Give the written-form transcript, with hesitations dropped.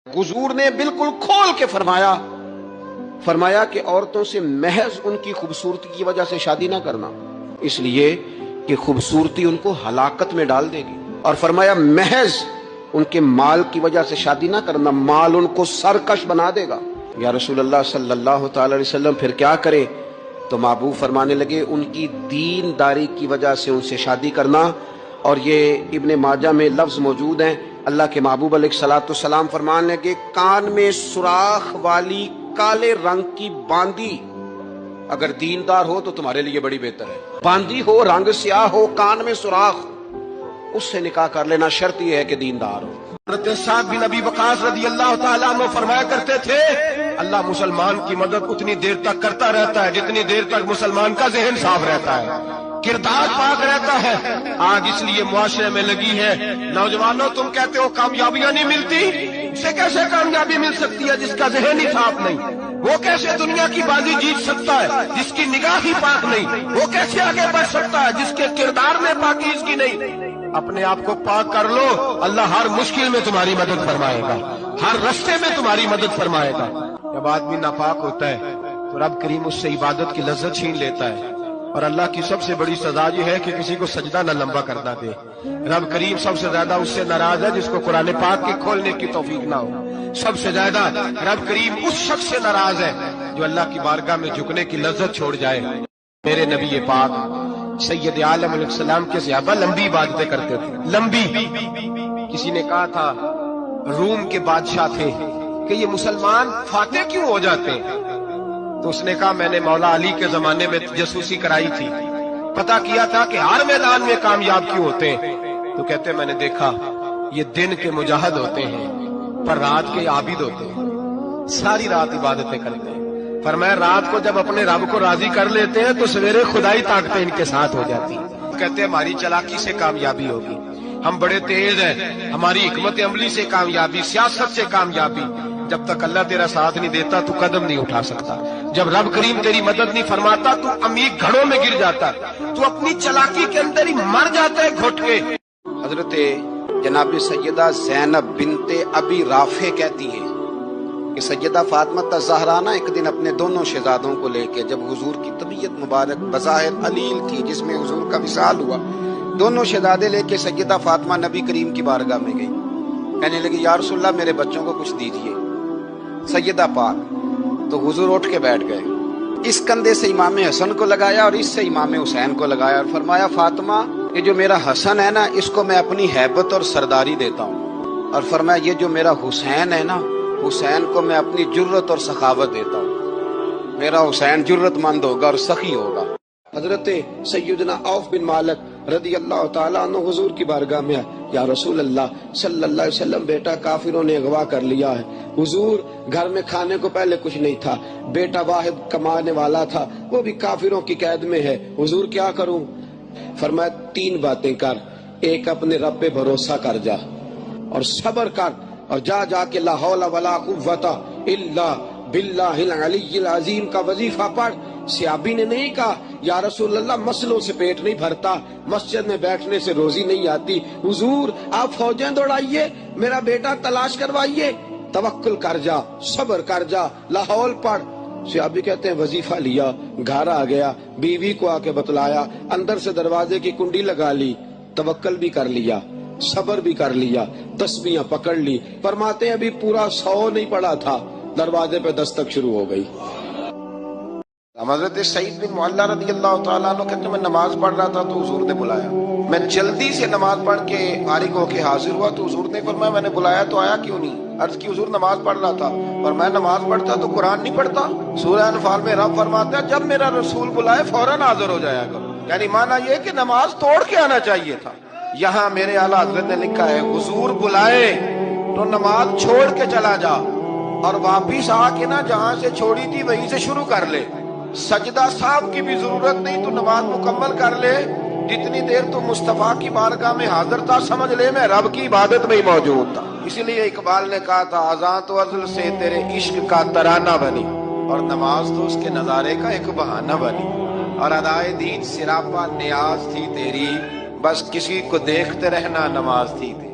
हुजूर ने बिल्कुल खोल के फरमाया कि औरतों से महज उनकी खूबसूरती की वजह से शादी ना करना, इसलिए कि खूबसूरती उनको हलाकत में डाल देगी। और फरमाया महज उनके माल की वजह से शादी ना करना, माल उनको सरकश बना देगा। या रसूलल्लाह सल्लल्लाहु तआला अलैहि वसल्लम फिर क्या करे? तो महबूब फरमाने लगे उनकी दीनदारी की वजह से उनसे शादी करना। और ये इब्ने माजा में लफ्ज मौजूद हैं, अल्लाह के महबूब अलैहिस्सलाम फरमाने लगे कान में सुराख वाली काले रंग की बांदी अगर दीनदार हो तो तुम्हारे लिए बड़ी बेहतर है। बांदी हो, रंग स्याह हो, कान में सुराख, उससे निकाह कर लेना, शर्त यह है कि दीनदार हो। हज़रत साद बिन अबी वक़ास रज़ियल्लाहु ताला अन्हु फरमाया करते थे, अल्लाह मुसलमान की मदद उतनी देर तक करता रहता है जितनी देर तक मुसलमान का ज़हन साफ रहता है, किरदार पाक रहता है। आग इसलिए मुआशरे में लगी है। नौजवानों, तुम कहते हो कामयाबियां नहीं मिलती, उसे कैसे कामयाबी मिल सकती है जिसका ज़हन ही साफ नहीं? वो कैसे दुनिया की बाजी जीत सकता है जिसकी निगाह ही पाक नहीं? वो कैसे आगे बढ़ सकता है जिसके किरदार में पाकीज़गी नहीं? अपने आप को पाक कर लो, अल्लाह हर मुश्किल में तुम्हारी मदद फरमाएगा, हर रास्ते में तुम्हारी मदद फरमाएगा। जब आदमी नापाक होता है तो रब करीम उससे इबादत की लज्जत छीन लेता है। और अल्लाह की सबसे बड़ी सजा ये है कि किसी को सजदा न लंबा करना दे। रब करीम सबसे ज्यादा उससे नाराज है जिसको कुरान पाक के खोलने की तौफीक ना हो। सबसे ज्यादा रब करीम उस शख्स से नाराज है जो अल्लाह की बारगाह में झुकने की लज्जत छोड़ जाए। मेरे नबी पाक सैयद आलम अलैहिस्सलाम के सहाबा लंबी इबादतें करते थे, लंबी। किसी ने कहा था रूम के बादशाह थे कि ये मुसलमान फातेह क्यों हो जाते हैं? तो उसने कहा मैंने मौला अली के जमाने में जासूसी कराई थी, पता किया था कि हर मैदान में कामयाब क्यों होते हैं। तो कहते मैंने देखा ये दिन के मुजाहिद होते हैं पर रात के आबिद होते हैं, सारी रात इबादतें करते हैं। फरमाया रात को जब अपने रब को राजी कर लेते हैं तो सवेरे खुदाई ताकतें इनके साथ हो जाती हैं। कहते हैं हमारी चालाकी से कामयाबी होगी, हम बड़े तेज हैं, हमारी हिकमत अमली से कामयाबी, सियासत से कामयाबी। जब तक अल्लाह तेरा साथ नहीं देता तू कदम नहीं उठा सकता। जब रब करीम तेरी मदद नहीं फरमाता तू अमीर घड़ों में गिर जाता, तू अपनी चालाकी के अंदर ही मर जाता है घुट के। हजरत जनाब सैयदा ज़ैनब बिनते अबी राफे कहती हैं कि सैयदा फातिमा ज़हरा ना एक दिन अपने दोनों शहजादों को लेके, जब हुजूर की तबीयत मुबारक बज़ाहिर अलील थी जिसमें हुजूर का विसाल हुआ, दोनों शहजादे लेके सैयदा फातिमा नबी करीम की बारगाह में गई। कहने लगी या रसूलल्लाह मेरे बच्चों को कुछ दीजिए। सैयदा पाक तो हुजूर उठ के बैठ गए, इस कंधे से इमाम हसन को लगाया और इससे इमाम हुसैन को लगाया और फरमाया फातिमा ये जो मेरा हसन है ना इसको मैं अपनी हैबत और सरदारी देता हूँ, और फरमाया ये जो मेरा हुसैन है ना हुसैन को मैं अपनी जुर्रत और सखावत देता हूँ, मेरा हुसैन जुर्रतमंद होगा और सखी होगा। हजरत सैयदना औफ बिन मालिक रज़ियल्लाहु ताला अन्हु हुजूर की बारगाह में या रसूल अल्लाह सल्लल्लाहु अलैहि वसल्लम बेटा काफिरों ने अगवा कर लिया है। हुजूर घर में खाने को पहले कुछ नहीं था, बेटा वाहिद कमाने वाला था वो भी काफिरों की कैद में है, हुजूर क्या करूं? फरमाया तीन बातें कर, एक अपने रब पे भरोसा कर जा और सब्र कर और जा जाके ला हौला वला कुव्वता इल्ला बिल्लाहिल अलिय्यिल अज़ीम का वजीफा पढ़। सियाबी ने नहीं कहा या रसूल अल्लाह मसलों से पेट नहीं भरता, मस्जिद में बैठने से रोजी नहीं आती, हुजूर आप फौजें दौड़ाइए, मेरा बेटा तलाश करवाइए, तवक्कुल कर जा, सब्र कर जा, लाहौल पढ़। सियाबी कहते हैं वजीफा लिया, घर आ गया, बीवी को आके बतलाया, अंदर से दरवाजे की कुंडी लगा ली, तवक्कुल भी कर लिया, सब्र भी कर लिया, तस्बीहां पकड़ ली। फरमाते हैं अभी पूरा 100 नहीं पड़ा था, दरवाजे पे दस्तक शुरू हो गई। हजरत सईद बिन मुअल्ला रज़ियल्लाहु ताला अन्हु कहते मैं नमाज पढ़ रहा था तो हुजूर ने बुलाया, मैं जल्दी से नमाज पढ़ के फारिग होके हाजिर हुआ तो हुजूर ने फरमाया मैंने बुलाया तो आया क्यों नहीं? अर्ज की हुजूर नमाज पढ़ रहा था, और मैं नमाज पढ़ता तो कुरान नहीं पढ़ता। सूरह अनफाल में रब फरमाता है जब मेरा रसूल बुलाए फौरन हाजिर हो जाया करो, यानी माना ये कि नमाज तोड़ के आना चाहिए था। यहाँ मेरे आला हज़रत ने लिखा है हुजूर बुलाए तो नमाज छोड़ के चला जा और वापिस आके ना जहाँ से छोड़ी थी वहीं से शुरू कर ले। सजदा साहब की भी जरूरत नहीं, तो नमाज मुकम्मल कर ले। जितनी देर तो मुस्तफा की बारगाह में हाजिर था समझ ले मैं रब की इबादत में ही मौजूद था। इसीलिए इकबाल ने कहा था अज़ान तो अज़ल से तेरे इश्क का तराना बनी और नमाज तो उसके नजारे का एक बहाना बनी, और अदाए दीन सिरापा नियाज थी तेरी, बस किसी को देखते रहना नमाज थी तेरी।